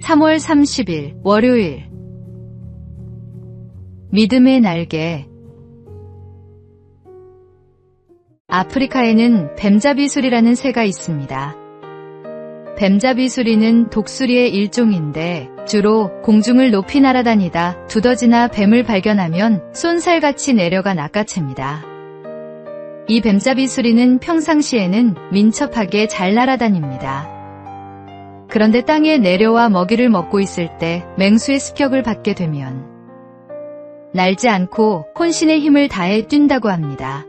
3월 30일 월요일 믿음의 날개. 아프리카에는 뱀잡이수리라는 새가 있습니다. 뱀잡이수리는 독수리의 일종인데 주로 공중을 높이 날아다니다 두더지나 뱀을 발견하면 쏜살같이 내려가 낚아챕니다. 이 뱀잡이수리는 평상시에는 민첩하게 잘 날아다닙니다. 그런데 땅에 내려와 먹이를 먹고 있을 때 맹수의 습격을 받게 되면 날지 않고 혼신의 힘을 다해 뛴다고 합니다.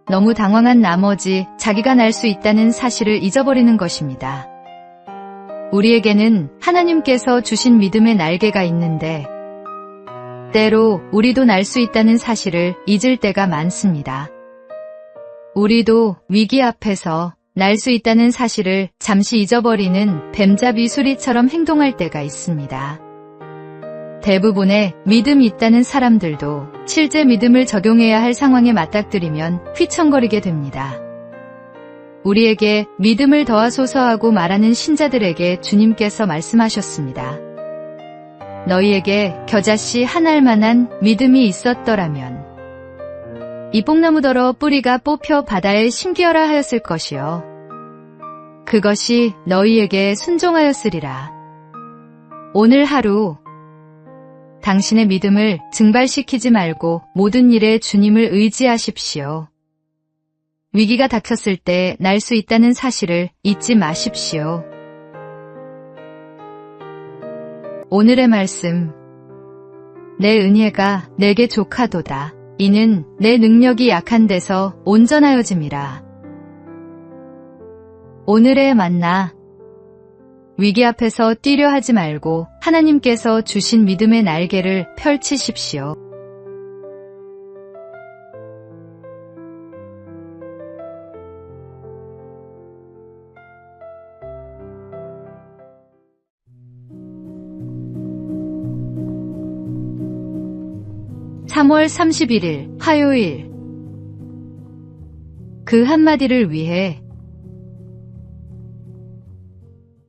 너무 당황한 나머지 자기가 날 수 있다는 사실을 잊어버리는 것입니다. 우리에게는 하나님께서 주신 믿음의 날개가 있는데 때로 우리도 날 수 있다는 사실을 잊을 때가 많습니다. 우리도 위기 앞에서 날 수 있다는 사실을 잠시 잊어버리는 뱀잡이 수리처럼 행동할 때가 있습니다. 대부분의 믿음이 있다는 사람들도 실제 믿음을 적용해야 할 상황에 맞닥뜨리면 휘청거리게 됩니다. 우리에게 믿음을 더하소서 하고 말하는 신자들에게 주님께서 말씀하셨습니다. 너희에게 겨자씨 한 알만한 믿음이 있었더라면 이 뽕나무더러 뿌리가 뽑혀 바다에 심기어라 하였을 것이요 그것이 너희에게 순종하였으리라. 오늘 하루 당신의 믿음을 증발시키지 말고 모든 일에 주님을 의지하십시오. 위기가 닥쳤을 때 날 수 있다는 사실을 잊지 마십시오. 오늘의 말씀. 내 은혜가 내게 족하도다. 이는 내 능력이 약한 데서 온전하여짐이라. 오늘의 만나. 위기 앞에서 뛰려 하지 말고 하나님께서 주신 믿음의 날개를 펼치십시오. (3월 31일) 화요일. 그 한마디를 위해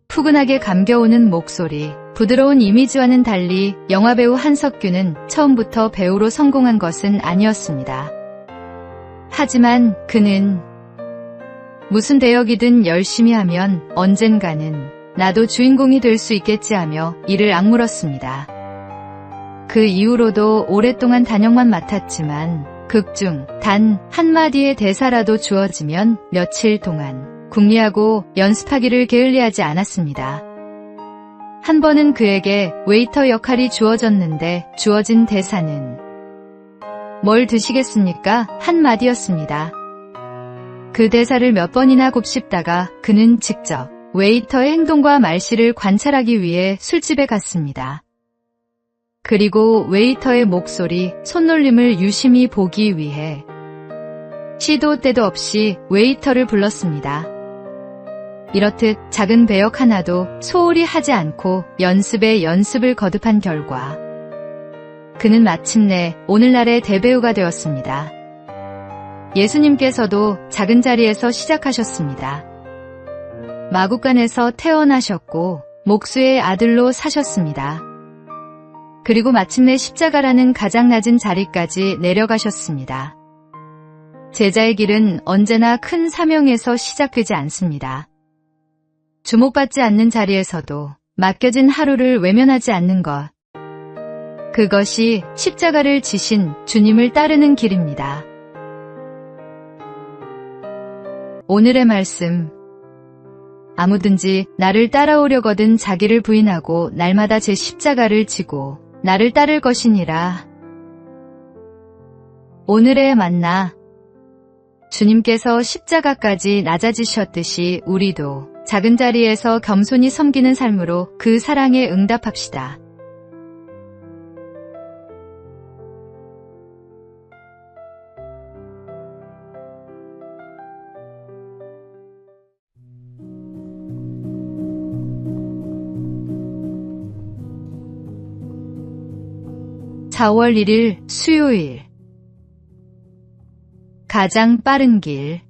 푸근하게 감겨오는 목소리, 부드러운 이미지와는 달리 영화배우 한석규는 처음부터 배우로 성공한 것은 아니었습니다. 하지만 그는 무슨 대역이든 열심히 하면 언젠가는 나도 주인공이 될 수 있겠지 하며 이를 악물었습니다. 그 이후로도 오랫동안 단역만 맡았지만 극중 단 한마디의 대사라도 주어지면 며칠 동안 궁리하고 연습하기를 게을리하지 않았습니다. 한 번은 그에게 웨이터 역할이 주어졌는데 주어진 대사는 뭘 드시겠습니까? 한마디였습니다. 그 대사를 몇 번이나 곱씹다가 그는 직접 웨이터의 행동과 말씨를 관찰하기 위해 술집에 갔습니다. 그리고 웨이터의 목소리, 손놀림을 유심히 보기 위해 시도 때도 없이 웨이터를 불렀습니다. 이렇듯 작은 배역 하나도 소홀히 하지 않고 연습에 연습을 거듭한 결과 그는 마침내 오늘날의 대배우가 되었습니다. 예수님께서도 작은 자리에서 시작하셨습니다. 마구간에서 태어나셨고 목수의 아들로 사셨습니다. 그리고 마침내 십자가라는 가장 낮은 자리까지 내려가셨습니다. 제자의 길은 언제나 큰 사명에서 시작되지 않습니다. 주목받지 않는 자리에서도 맡겨진 하루를 외면하지 않는 것. 그것이 십자가를 지신 주님을 따르는 길입니다. 오늘의 말씀. 아무든지 나를 따라오려거든 자기를 부인하고 날마다 제 십자가를 지고 나를 따를 것이니라. 오늘의 만나. 주님께서 십자가까지 낮아지셨듯이 우리도 작은 자리에서 겸손히 섬기는 삶으로 그 사랑에 응답합시다. (4월 1일) 수요일. 가장 빠른 길.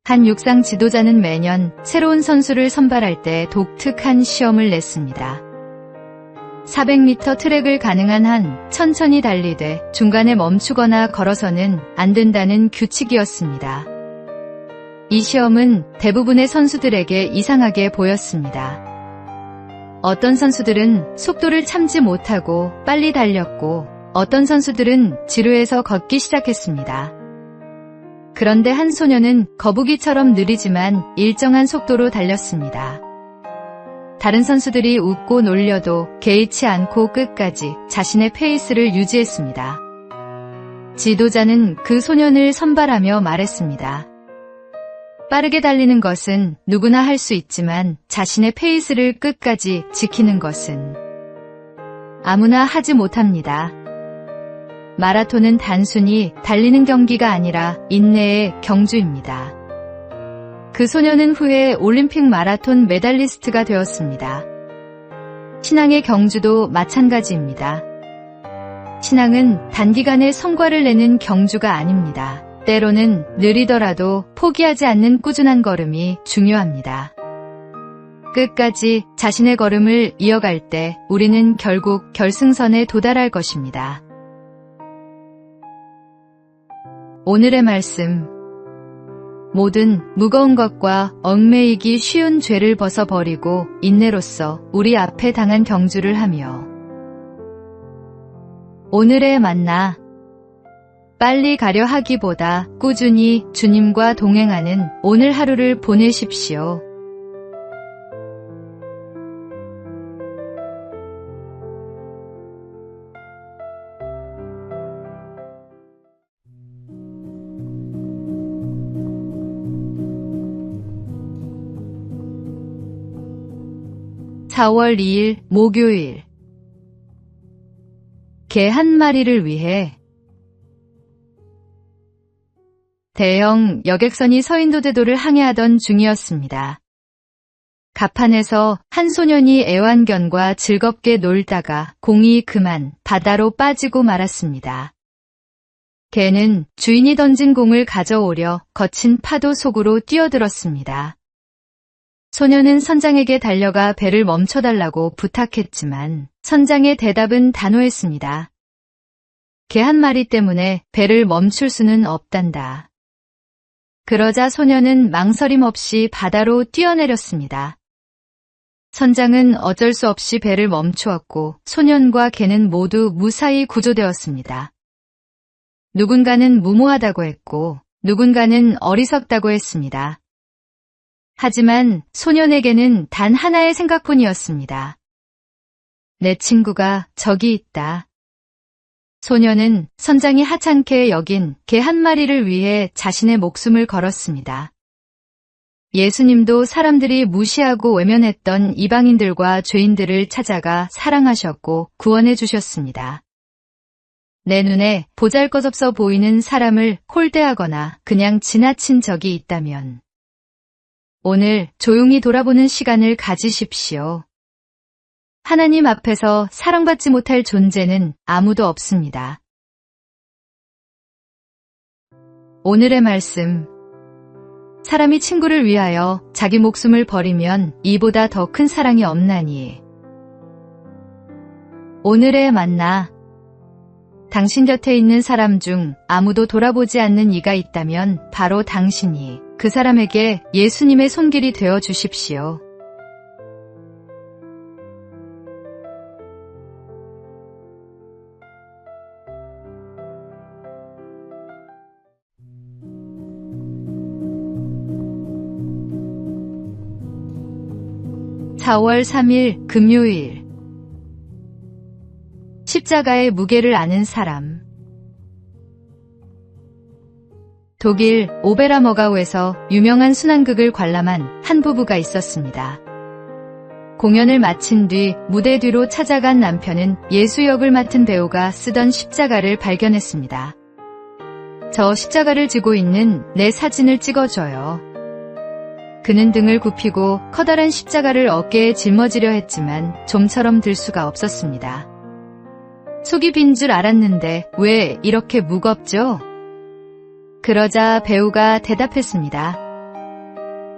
한 육상 지도자는 매년 새로운 선수를 선발할 때 독특한 시험을 냈습니다. 400m 트랙을 가능한 한 천천히 달리되 중간에 멈추거나 걸어서는 안 된다는 규칙이었습니다. 이 시험은 대부분의 선수들에게 이상하게 보였습니다. 어떤 선수들은 속도를 참지 못하고 빨리 달렸고 어떤 선수들은 지루해서 걷기 시작했습니다. 그런데 한 소녀는 거북이처럼 느리지만 일정한 속도로 달렸습니다. 다른 선수들이 웃고 놀려도 개의치 않고 끝까지 자신의 페이스를 유지했습니다. 지도자는 그 소년을 선발하며 말했습니다. 빠르게 달리는 것은 누구나 할 수 있지만 자신의 페이스를 끝까지 지키는 것은 아무나 하지 못합니다. 마라톤은 단순히 달리는 경기가 아니라 인내의 경주입니다. 그 소녀는 후에 올림픽 마라톤 메달리스트가 되었습니다. 신앙의 경주도 마찬가지입니다. 신앙은 단기간에 성과를 내는 경주가 아닙니다. 때로는 느리더라도 포기하지 않는 꾸준한 걸음이 중요합니다. 끝까지 자신의 걸음을 이어갈 때 우리는 결국 결승선에 도달할 것입니다. 오늘의 말씀. 모든 무거운 것과 얽매이기 쉬운 죄를 벗어버리고 인내로써 우리 앞에 당한 경주를 하며 오늘의 만나. 빨리 가려 하기보다 꾸준히 주님과 동행하는 오늘 하루를 보내십시오. (4월 2일) 목요일. 개 한 마리를 위해. 대형 여객선이 서인도대도를 항해하던 중이었습니다. 갑판에서 한 소년이 애완견과 즐겁게 놀다가 공이 그만 바다로 빠지고 말았습니다. 개는 주인이 던진 공을 가져오려 거친 파도 속으로 뛰어들었습니다. 소년은 선장에게 달려가 배를 멈춰달라고 부탁했지만 선장의 대답은 단호했습니다. 개 한 마리 때문에 배를 멈출 수는 없단다. 그러자 소년은 망설임 없이 바다로 뛰어내렸습니다. 선장은 어쩔 수 없이 배를 멈추었고 소년과 개는 모두 무사히 구조되었습니다. 누군가는 무모하다고 했고 누군가는 어리석다고 했습니다. 하지만 소년에게는 단 하나의 생각뿐이었습니다. 내 친구가 저기 있다. 소년은 선장이 하찮게 여긴 개 한 마리를 위해 자신의 목숨을 걸었습니다. 예수님도 사람들이 무시하고 외면했던 이방인들과 죄인들을 찾아가 사랑하셨고 구원해 주셨습니다. 내 눈에 보잘것없어 보이는 사람을 홀대하거나 그냥 지나친 적이 있다면 오늘 조용히 돌아보는 시간을 가지십시오. 하나님 앞에서 사랑받지 못할 존재는 아무도 없습니다. 오늘의 말씀. 사람이 친구를 위하여 자기 목숨을 버리면 이보다 더 큰 사랑이 없나니. 오늘의 만나. 당신 곁에 있는 사람 중 아무도 돌아보지 않는 이가 있다면 바로 당신이 그 사람에게 예수님의 손길이 되어 주십시오. (4월 3일) 금요일. 십자가의 무게를 아는 사람. 독일 오베라머가우에서 유명한 순환극을 관람한 한 부부가 있었습니다. 공연을 마친 뒤 무대 뒤로 찾아간 남편은 예수 역을 맡은 배우가 쓰던 십자가를 발견했습니다. 저 십자가를 지고 있는 내 사진을 찍어줘요. 그는 등을 굽히고 커다란 십자가를 어깨에 짊어지려 했지만 좀처럼 들 수가 없었습니다. 속이 빈 줄 알았는데 왜 이렇게 무겁죠? 그러자 배우가 대답했습니다.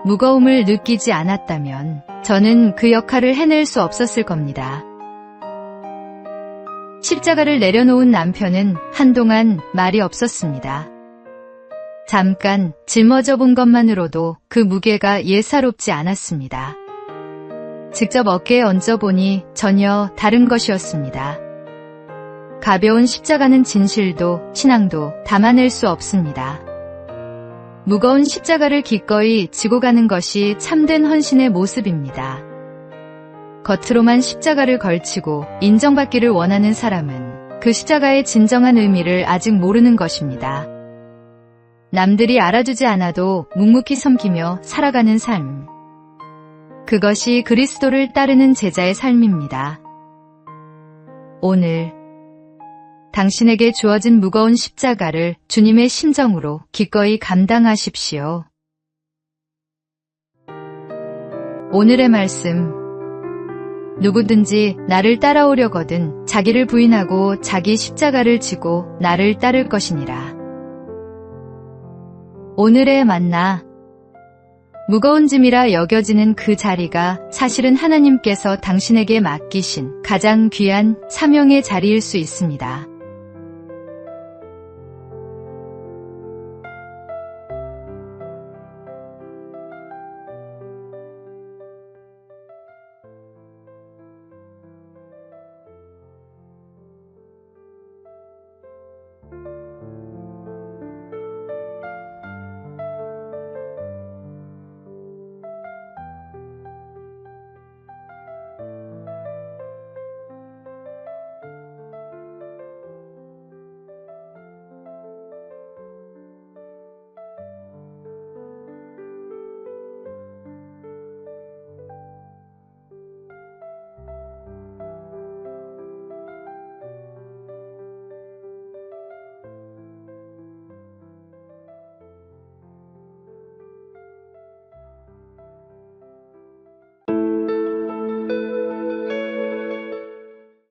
무거움을 느끼지 않았다면 저는 그 역할을 해낼 수 없었을 겁니다. 십자가를 내려놓은 남편은 한동안 말이 없었습니다. 잠깐 짊어져 본 것만으로도 그 무게가 예사롭지 않았습니다. 직접 어깨에 얹어보니 전혀 다른 것이었습니다. 가벼운 십자가는 진실도 신앙도 담아낼 수 없습니다. 무거운 십자가를 기꺼이 지고 가는 것이 참된 헌신의 모습입니다. 겉으로만 십자가를 걸치고 인정받기를 원하는 사람은 그 십자가의 진정한 의미를 아직 모르는 것입니다. 남들이 알아주지 않아도 묵묵히 섬기며 살아가는 삶. 그것이 그리스도를 따르는 제자의 삶입니다. 오늘 당신에게 주어진 무거운 십자가를 주님의 심정으로 기꺼이 감당하십시오. 오늘의 말씀. 누구든지 나를 따라오려거든 자기를 부인하고 자기 십자가를 지고 나를 따를 것이니라. 오늘의 만나. 무거운 짐이라 여겨지는 그 자리가 사실은 하나님께서 당신에게 맡기신 가장 귀한 사명의 자리일 수 있습니다.